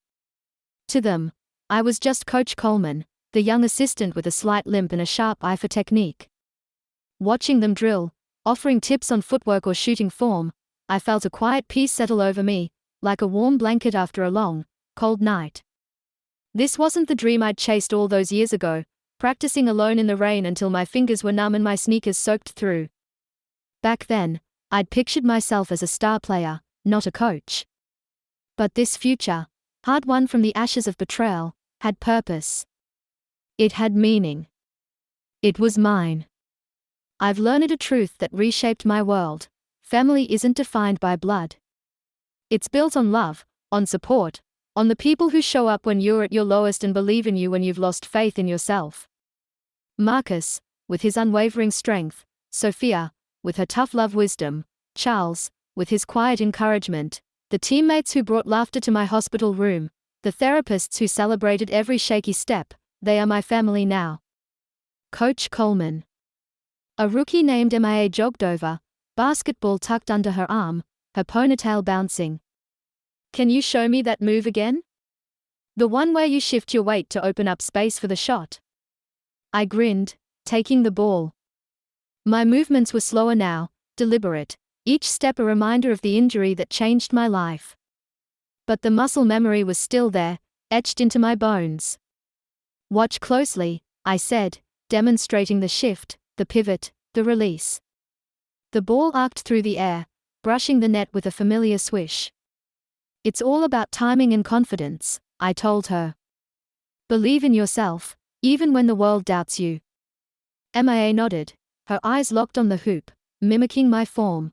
To them, I was just Coach Coleman, the young assistant with a slight limp and a sharp eye for technique. Watching them drill, offering tips on footwork or shooting form, I felt a quiet peace settle over me, like a warm blanket after a long, cold night. This wasn't the dream I'd chased all those years ago, practicing alone in the rain until my fingers were numb and my sneakers soaked through. Back then, I'd pictured myself as a star player, not a coach. But this future, hard won from the ashes of betrayal, had purpose. It had meaning. It was mine. I've learned a truth that reshaped my world. Family isn't defined by blood. It's built on love, on support, on the people who show up when you're at your lowest and believe in you when you've lost faith in yourself. Marcus, with his unwavering strength, Sophia, with her tough love wisdom, Charles, with his quiet encouragement, the teammates who brought laughter to my hospital room, the therapists who celebrated every shaky step, they are my family now. Coach Coleman. A rookie named Mia jogged over, basketball tucked under her arm, her ponytail bouncing. "Can you show me that move again? The one where you shift your weight to open up space for the shot." I grinned, taking the ball. My movements were slower now, deliberate, each step a reminder of the injury that changed my life. But the muscle memory was still there, etched into my bones. "Watch closely," I said, demonstrating the shift, the pivot, the release. The ball arced through the air, brushing the net with a familiar swish. "It's all about timing and confidence," I told her. "Believe in yourself, even when the world doubts you." Mia nodded, her eyes locked on the hoop, mimicking my form.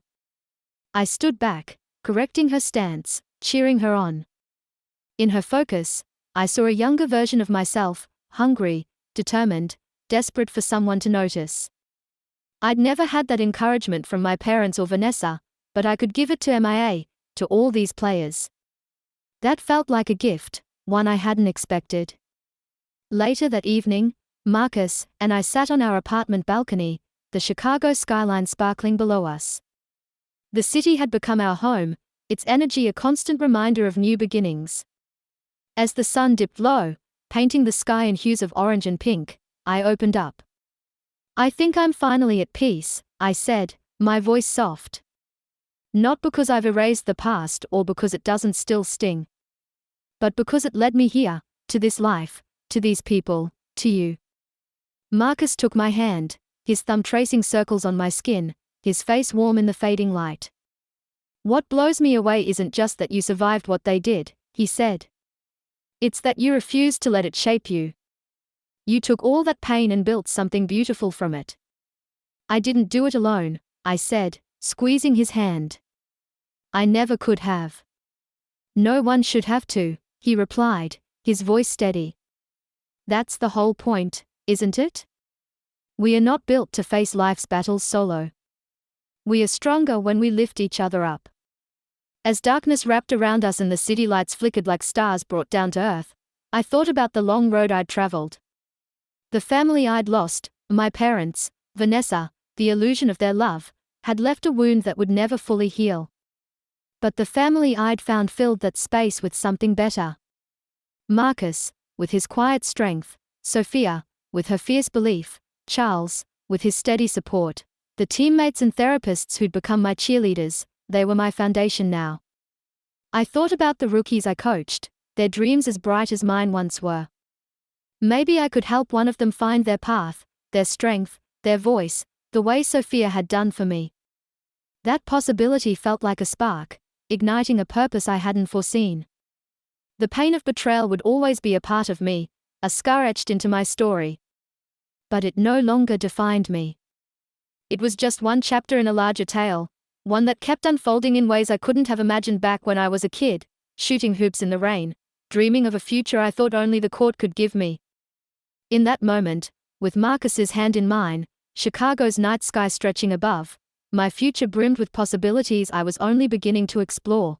I stood back, correcting her stance, cheering her on. In her focus, I saw a younger version of myself, hungry, determined, desperate for someone to notice. I'd never had that encouragement from my parents or Vanessa, but I could give it to Mia, to all these players. That felt like a gift, one I hadn't expected. Later that evening, Marcus and I sat on our apartment balcony, the Chicago skyline sparkling below us. The city had become our home, its energy a constant reminder of new beginnings. As the sun dipped low, painting the sky in hues of orange and pink, I opened up. "I think I'm finally at peace," I said, my voice soft. "Not because I've erased the past or because it doesn't still sting. But because it led me here, to this life, to these people, to you." Marcus took my hand, his thumb tracing circles on my skin, his face warm in the fading light. "What blows me away isn't just that you survived what they did," he said. "It's that you refused to let it shape you. You took all that pain and built something beautiful from it." "I didn't do it alone," I said, squeezing his hand. "I never could have." "No one should have to," he replied, his voice steady. "That's the whole point, isn't it? We are not built to face life's battles solo. We are stronger when we lift each other up." As darkness wrapped around us and the city lights flickered like stars brought down to earth, I thought about the long road I'd traveled. The family I'd lost, my parents, Vanessa, the illusion of their love, had left a wound that would never fully heal. But the family I'd found filled that space with something better. Marcus, with his quiet strength, Sophia, with her fierce belief, Charles, with his steady support, the teammates and therapists who'd become my cheerleaders, they were my foundation now. I thought about the rookies I coached, their dreams as bright as mine once were. Maybe I could help one of them find their path, their strength, their voice, the way Sophia had done for me. That possibility felt like a spark, igniting a purpose I hadn't foreseen. The pain of betrayal would always be a part of me, a scar etched into my story. But it no longer defined me. It was just one chapter in a larger tale, one that kept unfolding in ways I couldn't have imagined back when I was a kid, shooting hoops in the rain, dreaming of a future I thought only the court could give me. In that moment, with Marcus's hand in mine, Chicago's night sky stretching above, my future brimmed with possibilities I was only beginning to explore.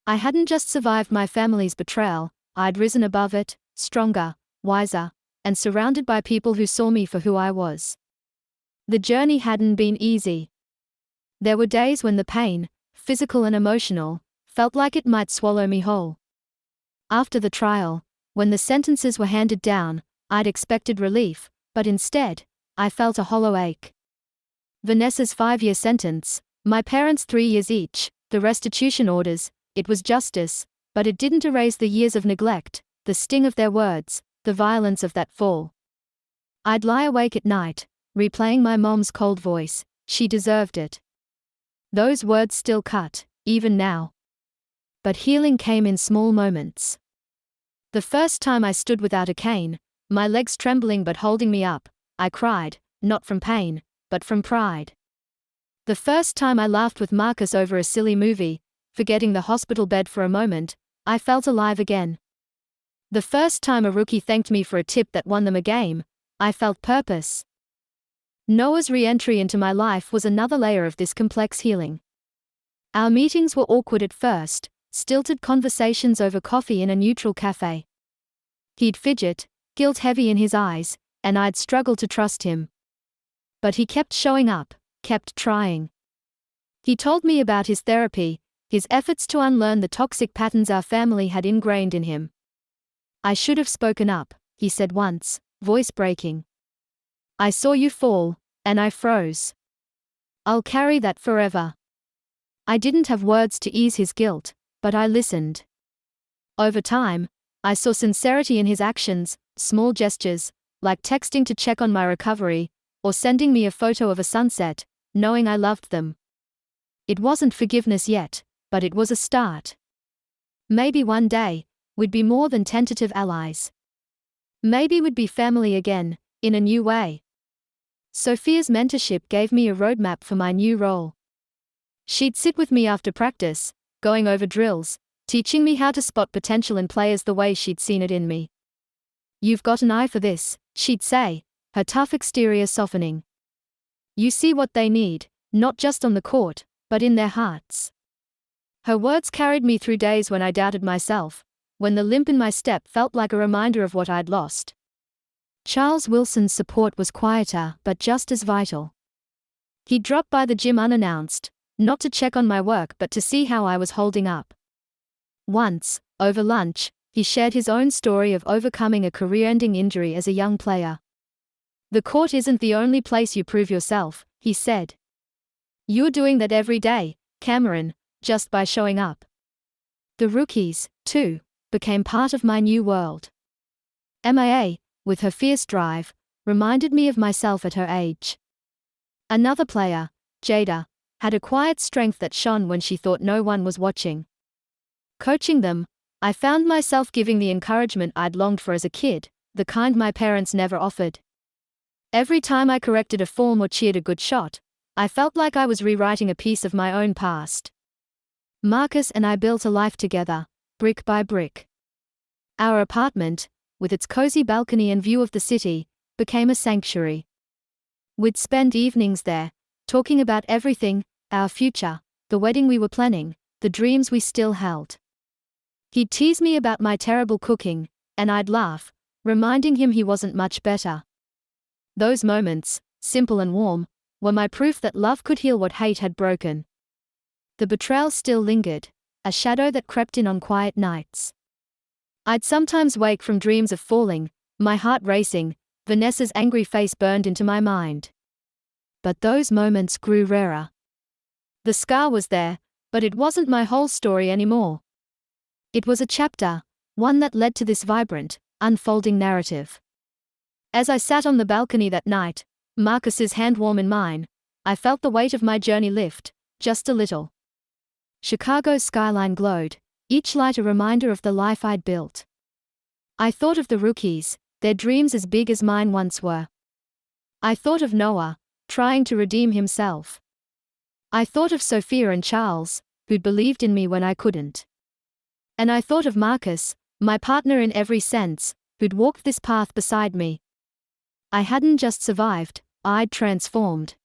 I hadn't just survived my family's betrayal, I'd risen above it, stronger, wiser, and surrounded by people who saw me for who I was. The journey hadn't been easy. There were days when the pain, physical and emotional, felt like it might swallow me whole. After the trial, when the sentences were handed down, I'd expected relief, but instead, I felt a hollow ache. Vanessa's 5-year sentence, my parents' 3 years each, the restitution orders, it was justice, but it didn't erase the years of neglect, the sting of their words, the violence of that fall. I'd lie awake at night, replaying my mom's cold voice, "She deserved it." Those words still cut, even now. But healing came in small moments. The first time I stood without a cane, my legs trembling but holding me up, I cried, not from pain, but from pride. The first time I laughed with Marcus over a silly movie, forgetting the hospital bed for a moment, I felt alive again. The first time a rookie thanked me for a tip that won them a game, I felt purpose. Noah's re-entry into my life was another layer of this complex healing. Our meetings were awkward at first, stilted conversations over coffee in a neutral cafe. He'd fidget, guilt-heavy in his eyes, and I'd struggle to trust him. But he kept showing up, kept trying. He told me about his therapy, his efforts to unlearn the toxic patterns our family had ingrained in him. "I should have spoken up," he said once, voice breaking. "I saw you fall, and I froze. I'll carry that forever." I didn't have words to ease his guilt, but I listened. Over time, I saw sincerity in his actions, small gestures, like texting to check on my recovery, or sending me a photo of a sunset, knowing I loved them. It wasn't forgiveness yet, but it was a start. Maybe one day, we'd be more than tentative allies. Maybe we'd be family again, in a new way. Sophia's mentorship gave me a roadmap for my new role. She'd sit with me after practice, going over drills, teaching me how to spot potential in players the way she'd seen it in me. "You've got an eye for this," she'd say, her tough exterior softening. "You see what they need, not just on the court, but in their hearts." Her words carried me through days when I doubted myself, when the limp in my step felt like a reminder of what I'd lost. Charles Wilson's support was quieter but just as vital. He'd drop by the gym unannounced, not to check on my work but to see how I was holding up. Once, over lunch, he shared his own story of overcoming a career-ending injury as a young player. "The court isn't the only place you prove yourself," he said. "You're doing that every day, Cameron, just by showing up." The rookies, too, became part of my new world. MIA, with her fierce drive, reminded me of myself at her age. Another player, Jada, had a quiet strength that shone when she thought no one was watching. Coaching them, I found myself giving the encouragement I'd longed for as a kid, the kind my parents never offered. Every time I corrected a form or cheered a good shot, I felt like I was rewriting a piece of my own past. Marcus and I built a life together, brick by brick. Our apartment, with its cozy balcony and view of the city, became a sanctuary. We'd spend evenings there, talking about everything, our future, the wedding we were planning, the dreams we still held. He'd tease me about my terrible cooking, and I'd laugh, reminding him he wasn't much better. Those moments, simple and warm, were my proof that love could heal what hate had broken. The betrayal still lingered, a shadow that crept in on quiet nights. I'd sometimes wake from dreams of falling, my heart racing, Vanessa's angry face burned into my mind. But those moments grew rarer. The scar was there, but it wasn't my whole story anymore. It was a chapter, one that led to this vibrant, unfolding narrative. As I sat on the balcony that night, Marcus's hand warm in mine, I felt the weight of my journey lift, just a little. Chicago's skyline glowed, each light a reminder of the life I'd built. I thought of the rookies, their dreams as big as mine once were. I thought of Noah, trying to redeem himself. I thought of Sophia and Charles, who'd believed in me when I couldn't. And I thought of Marcus, my partner in every sense, who'd walked this path beside me. I hadn't just survived, I'd transformed.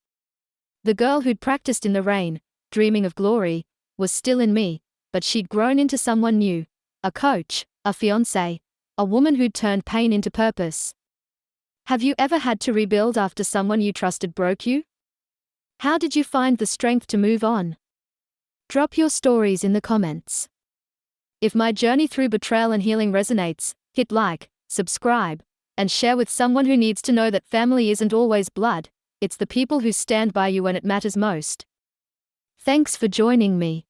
The girl who'd practiced in the rain, dreaming of glory, was still in me, but she'd grown into someone new, a coach, a fiancée, a woman who'd turned pain into purpose. Have you ever had to rebuild after someone you trusted broke you? How did you find the strength to move on? Drop your stories in the comments. If my journey through betrayal and healing resonates, hit like, subscribe, and share with someone who needs to know that family isn't always blood, it's the people who stand by you when it matters most. Thanks for joining me.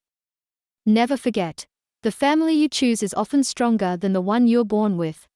Never forget, the family you choose is often stronger than the one you're born with.